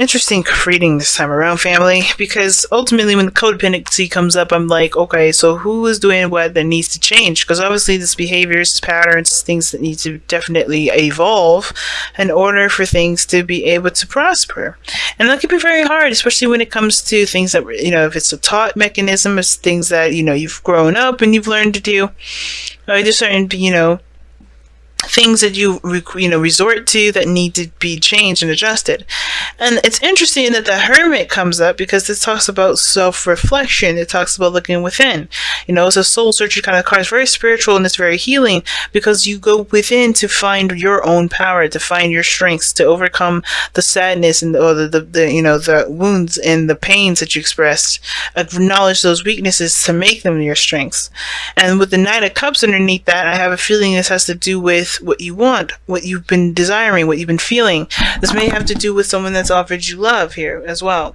interesting reading this time around, family, because ultimately when the codependency comes up, I'm like, okay, so who is doing what that needs to change? Because obviously this behaviors, patterns, things that need to definitely evolve in order for things to be able to prosper. And that can be very hard, especially when it comes to things that, if it's a taught mechanism, it's things that, you've grown up and you've learned to do. There's certain, things that you resort to that need to be changed and adjusted. And it's interesting that the hermit comes up because this talks about self-reflection. It talks about looking within. It's a soul searching kind of card. It's very spiritual and it's very healing because you go within to find your own power, to find your strengths, to overcome the sadness and the wounds and the pains that you expressed. Acknowledge those weaknesses to make them your strengths. And with the Knight of Cups underneath that, I have a feeling this has to do with what you want, what you've been desiring, what you've been feeling. This may have to do with someone that's offered you love here as well.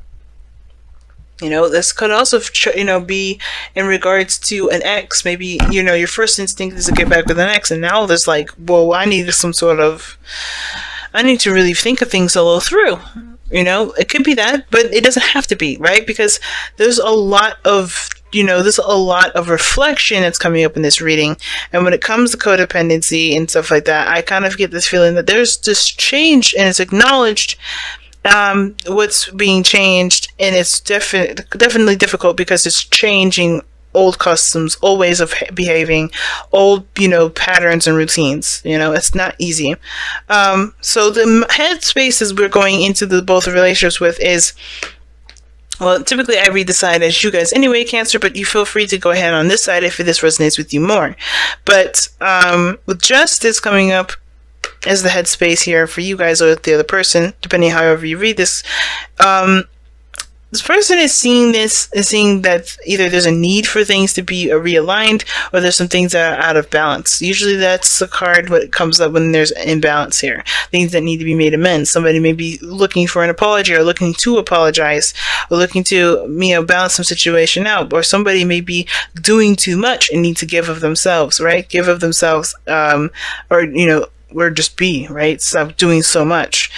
This could also, be in regards to an ex. Maybe, your first instinct is to get back with an ex, and now there's like, well, I need to really think of things a little through. It could be that, but it doesn't have to be, right? Because there's a lot of reflection that's coming up in this reading. And when it comes to codependency and stuff like that, I kind of get this feeling that there's this change and it's acknowledged what's being changed. And it's definitely difficult because it's changing old customs, old ways of behaving, old, patterns and routines. It's not easy. So the headspace as we're going into both relationships with is, well, typically I read the side as you guys anyway, Cancer, but you feel free to go ahead on this side if this resonates with you more. But with Justice coming up as the headspace here for you guys or the other person, depending however you read this, this person is seeing that either there's a need for things to be realigned or there's some things that are out of balance. Usually that's the card what comes up when there's imbalance here. Things that need to be made amends. Somebody may be looking for an apology or looking to apologize or looking to, balance some situation out. Or somebody may be doing too much and need to give of themselves, right? Give of themselves, or just be, right? Stop doing so much.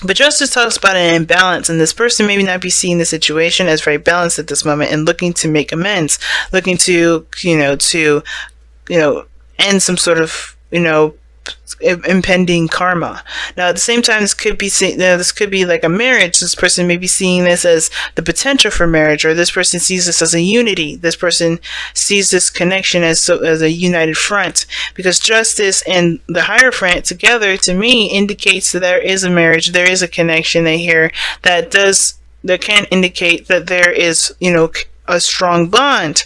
But Justice talks about an imbalance, and this person may not be seeing the situation as very balanced at this moment and looking to make amends, looking to, end some sort of, impending karma. Now, at the same time, this could be like a marriage. This person may be seeing this as the potential for marriage, or this person sees this as a unity. This person sees this connection as a united front, because Justice and the Hierophant together, to me, indicates that there is a marriage, there is a connection here that can indicate that there is, a strong bond,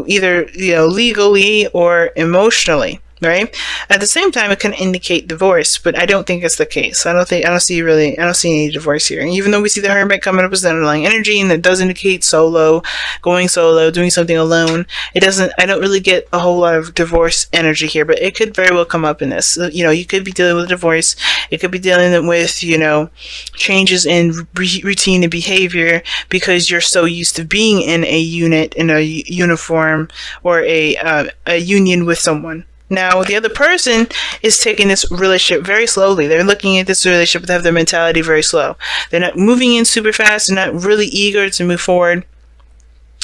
either, legally or emotionally. Right? At the same time, it can indicate divorce, but I don't think it's the case. I don't see any divorce here. And even though we see the Hermit coming up as the underlying energy, and that does indicate going solo, doing something alone, I don't really get a whole lot of divorce energy here, but it could very well come up in this. So, you could be dealing with divorce. It could be dealing with, changes in routine and behavior because you're so used to being in a unit, in a uniform, or a union with someone. Now, the other person is taking this relationship very slowly. They're looking at this relationship, but they have their mentality very slow. They're not moving in super fast. They're not really eager to move forward.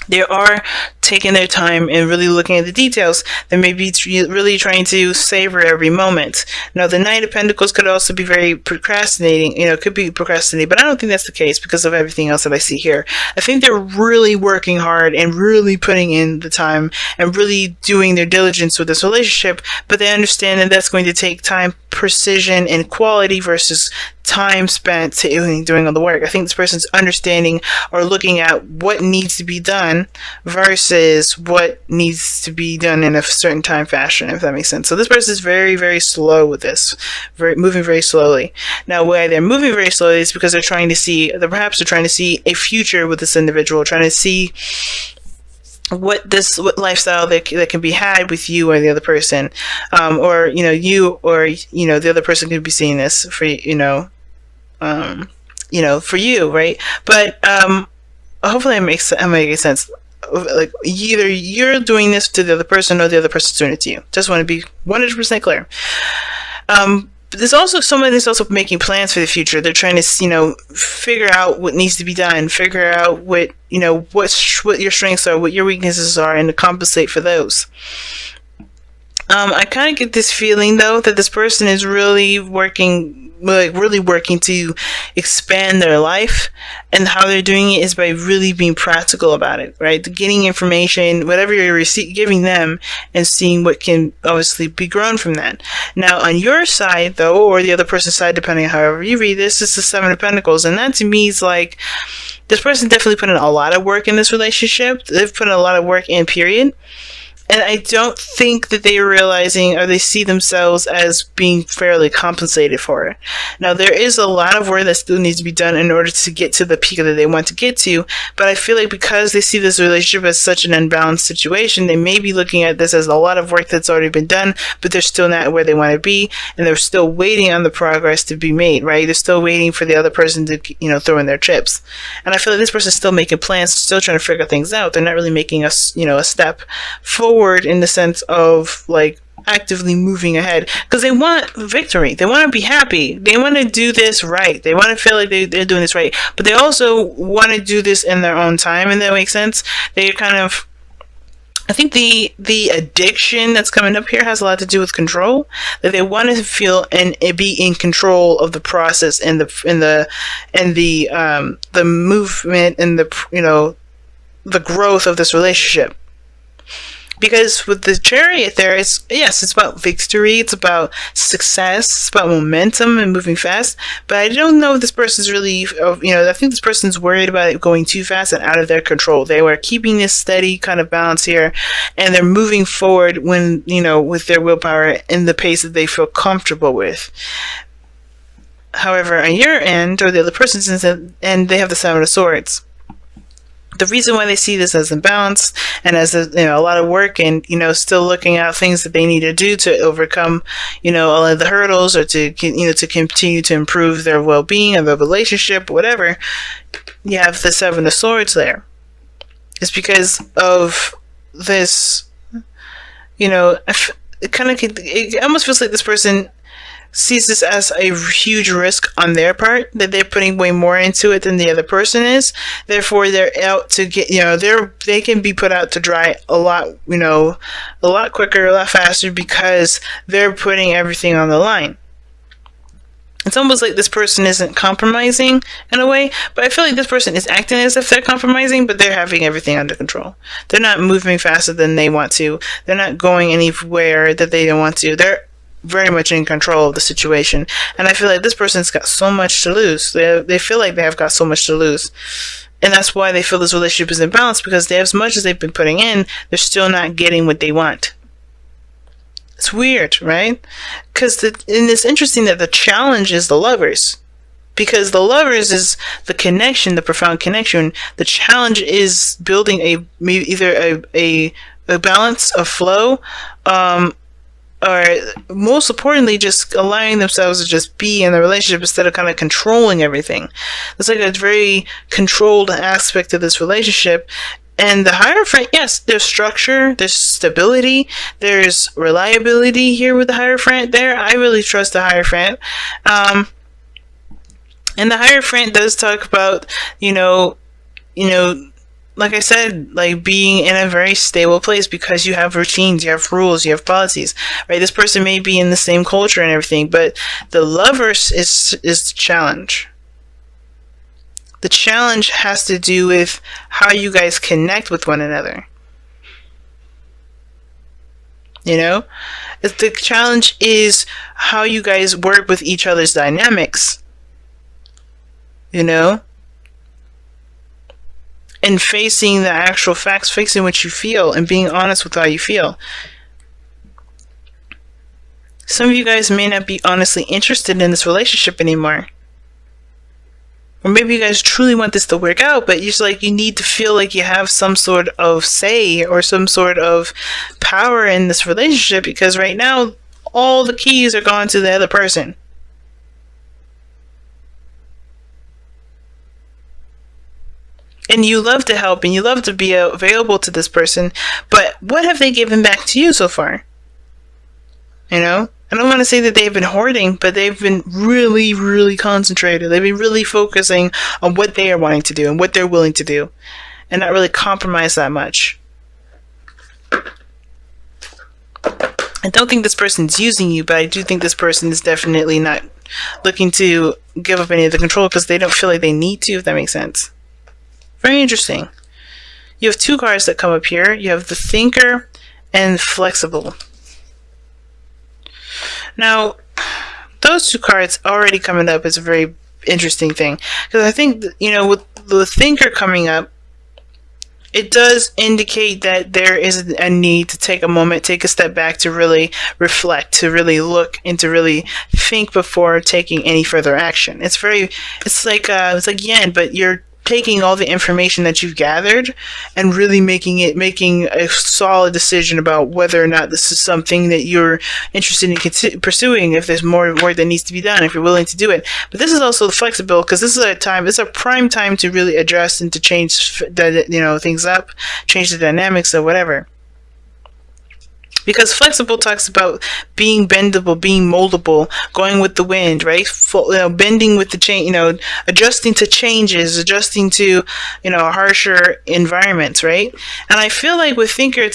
They are taking their time and really looking at the details. They may be really trying to savor every moment. Now, the Knight of Pentacles could also be very procrastinating. Could be procrastinating, but I don't think that's the case because of everything else that I see here. I think they're really working hard and really putting in the time and really doing their diligence with this relationship, but they understand that that's going to take time, precision, and quality versus time spent doing all the work. I think this person's understanding or looking at what needs to be done versus what needs to be done in a certain time fashion, if that makes sense. So this person is very, very slow with this, moving very slowly. Now, why they're moving very slowly is because they're trying to see a future with this individual, trying to see what lifestyle that can be had with you or the other person, or you or the other person could be seeing this for for you, right? But hopefully I'm making sense. Like, either you're doing this to the other person or the other person's doing it to you. Just want to be 100% clear. But there's also somebody that's also making plans for the future. They're trying to, figure out what needs to be done, figure out what, what your strengths are, what your weaknesses are, and to compensate for those. I kind of get this feeling, though, that this person is really working to expand their life, and how they're doing it is by really being practical about it, right? Getting information, whatever you're giving them, and seeing what can obviously be grown from that. Now, on your side, though, or the other person's side, depending on however you read this, is the Seven of Pentacles, and that to me is like, this person definitely put in a lot of work in this relationship. They've put in a lot of work in, period. And I don't think that they are realizing, or they see themselves as being fairly compensated for it. Now, there is a lot of work that still needs to be done in order to get to the peak that they want to get to. But I feel like because they see this relationship as such an unbalanced situation, they may be looking at this as a lot of work that's already been done, but they're still not where they want to be. And they're still waiting on the progress to be made, right? They're still waiting for the other person to, throw in their chips. And I feel like this person's still making plans, still trying to figure things out. They're not really making a step forward in the sense of like actively moving ahead, because they want victory. They want to be happy. They want to do this right. They want to feel like they're doing this right, but they also want to do this in their own time, and that makes sense. They kind of, I think the addiction that's coming up here has a lot to do with control. That they want to feel and be in control of the process and the movement and the growth of this relationship. Because with the Chariot there, it's about victory, it's about success, it's about momentum and moving fast. But I don't know if this person's really, I think this person's worried about it going too fast and out of their control. They were keeping this steady kind of balance here, and they're moving forward when, with their willpower in the pace that they feel comfortable with. However, on your end, or the other person's end, they have the Seven of Swords. The reason why they see this as imbalanced and as a lot of work, and still looking at things that they need to do to overcome all of the hurdles, or to to continue to improve their well-being of the relationship, whatever, you have the Seven of Swords there. It's because of this, it almost feels like this person sees this as a huge risk on their part, that they're putting way more into it than the other person is. Therefore, they're out to get, they can be put out to dry a lot quicker, a lot faster, because they're putting everything on the line. It's almost like this person isn't compromising in a way, but I feel like this person is acting as if they're compromising, but they're having everything under control. They're not moving faster than they want to. They're not going anywhere that they don't want to. They're very much in control of the situation. And I feel like this person's got so much to lose. They feel like they have got so much to lose. And that's why they feel this relationship is imbalanced, because they, as much as they've been putting in, they're still not getting what they want. It's weird, right? Because it's interesting that the challenge is the Lovers. Because the Lovers is the connection, the profound connection. The challenge is building either a balance, a flow, or most importantly, just allowing themselves to just be in the relationship instead of kind of controlling everything. It's like a very controlled aspect of this relationship. And the Hierophant, yes, there's structure, there's stability, there's reliability here with the Hierophant there. I really trust the Hierophant. And the Hierophant does talk about, like I said, like being in a very stable place, because you have routines, you have rules, you have policies, right? This person may be in the same culture and everything, but the Lovers is the challenge. The challenge has to do with how you guys connect with one another. The challenge is how you guys work with each other's dynamics. And facing the actual facts, facing what you feel, and being honest with how you feel. Some of you guys may not be honestly interested in this relationship anymore. Or maybe you guys truly want this to work out, but you need to feel like you have some sort of say or some sort of power in this relationship, because right now, all the keys are gone to the other person. And you love to help, and you love to be available to this person, but what have they given back to you so far? I don't want to say that they've been hoarding, but they've been really, really concentrated. They've been really focusing on what they are wanting to do and what they're willing to do, and not really compromise that much. I don't think this person's using you, but I do think this person is definitely not looking to give up any of the control because they don't feel like they need to, if that makes sense. Very interesting. You have 2 cards that come up here. You have the Thinker and Flexible. Now, those 2 cards already coming up is a very interesting thing. Because I think, with the Thinker coming up, it does indicate that there is a need to take a moment, take a step back to really reflect, to really look, and to really think before taking any further action. It's like yen, but you're taking all the information that you've gathered and really making a solid decision about whether or not this is something that you're interested in pursuing, if there's more work that needs to be done, if you're willing to do it. But this is also flexible because this is it's a prime time to really adjust and to change things up, change the dynamics or whatever. Because flexible talks about being bendable, being moldable, going with the wind, right? Bending with the change, adjusting to changes, adjusting to, harsher environments, right? And I feel like with Thinker, I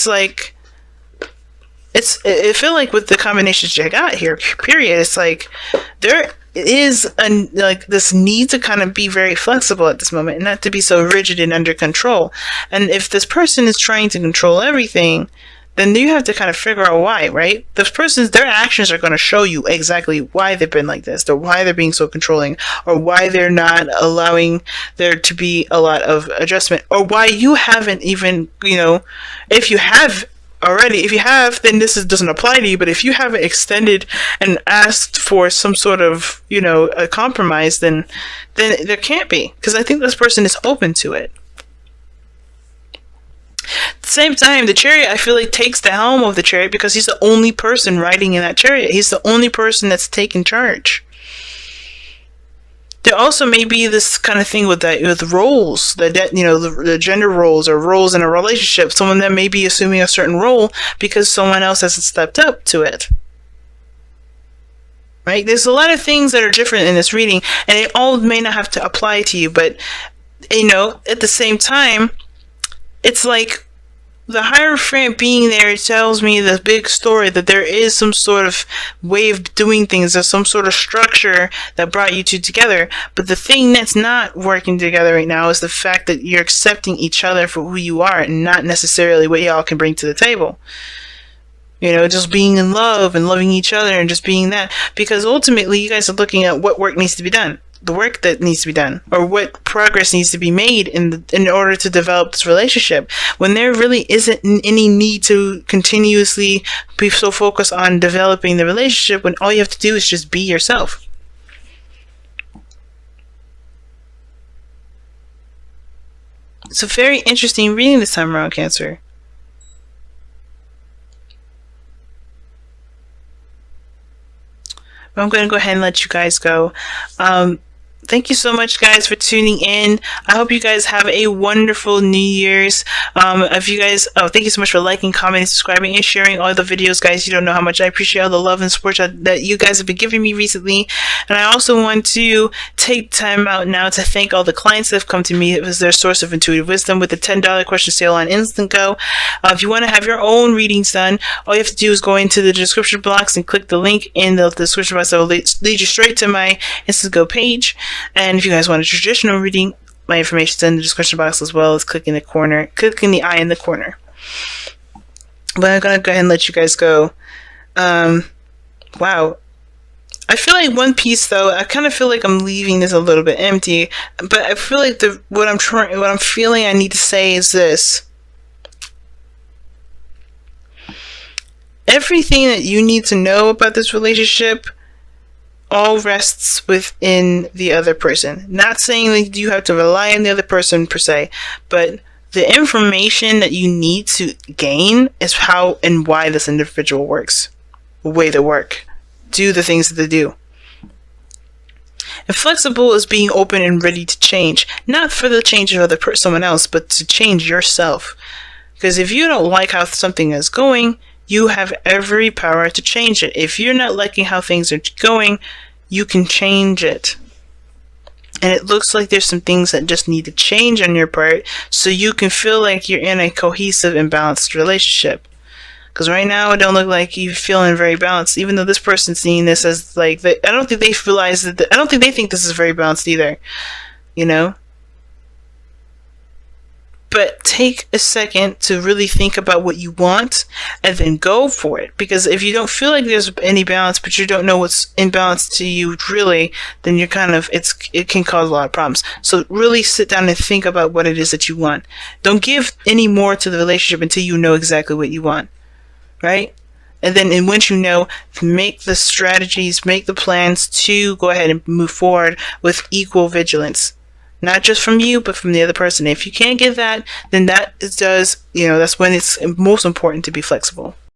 feel like with the combinations you got here, period, it's like there is this need to kind of be very flexible at this moment and not to be so rigid and under control. And if this person is trying to control everything, then you have to kind of figure out why, right? Their actions are going to show you exactly why they've been like this, or why they're being so controlling, or why they're not allowing there to be a lot of adjustment, or why you haven't even, if you have already, then this doesn't apply to you, but if you haven't extended and asked for some sort of, a compromise, then there can't be, because I think this person is open to it. At the same time, the Chariot, I feel like, takes the helm of the Chariot because he's the only person riding in that Chariot. He's the only person that's taking charge. There also may be this kind of thing with roles, the gender roles or roles in a relationship. Someone that may be assuming a certain role because someone else hasn't stepped up to it. Right? There's a lot of things that are different in this reading, and it all may not have to apply to you, but, at the same time, it's like the Hierophant being there tells me the big story that there is some sort of way of doing things. There's some sort of structure that brought you two together. But the thing that's not working together right now is the fact that you're accepting each other for who you are and not necessarily what y'all can bring to the table. Just being in love and loving each other and just being that. Because ultimately, you guys are looking at what work needs to be done. The work that needs to be done, or what progress needs to be made in order to develop this relationship, when there really isn't any need to continuously be so focused on developing the relationship, when all you have to do is just be yourself. It's a very interesting reading this time around, Cancer. But I'm going to go ahead and let you guys go. Thank you so much, guys, for tuning in. I hope you guys have a wonderful New Year's. If you guys, thank you so much for liking, commenting, subscribing, and sharing all the videos, guys. You don't know how much I appreciate all the love and support that you guys have been giving me recently. And I also want to take time out now to thank all the clients that have come to me as their source of intuitive wisdom with the $10 question sale on Instant Go. If you want to have your own readings done, all you have to do is go into the description box and click the link in the description box that will lead you straight to my Instant Go page. And if you guys want a traditional reading, my information is in the description box, as well as clicking the eye in the corner. But I'm going to go ahead and let you guys go. Wow. I feel like one piece, though, I kind of feel like I'm leaving this a little bit empty, but I feel like what I'm feeling I need to say is this. Everything that you need to know about this relationship all rests within the other person. Not saying that you have to rely on the other person per se, but the information that you need to gain is how and why this individual works, the way they work, do the things that they do. And flexible is being open and ready to change, not for the change of someone else, but to change yourself. Because if you don't like how something is going, you have every power to change it. If you're not liking how things are going, you can change it. And it looks like there's some things that just need to change on your part so you can feel like you're in a cohesive and balanced relationship. Because right now it don't look like you're feeling very balanced, even though this person's seeing this as like, I don't think they realize that, I don't think they think this is very balanced either, you know? But take a second to really think about what you want and then go for it. Because if you don't feel like there's any balance, but you don't know what's in balance to you really, then you're kind of, it can cause a lot of problems. So really sit down and think about what it is that you want. Don't give any more to the relationship until you know exactly what you want. Right? And then once you know, make the strategies, make the plans to go ahead and move forward with equal vigilance. Not just from you, but from the other person. If you can't get that, then that's when it's most important to be flexible.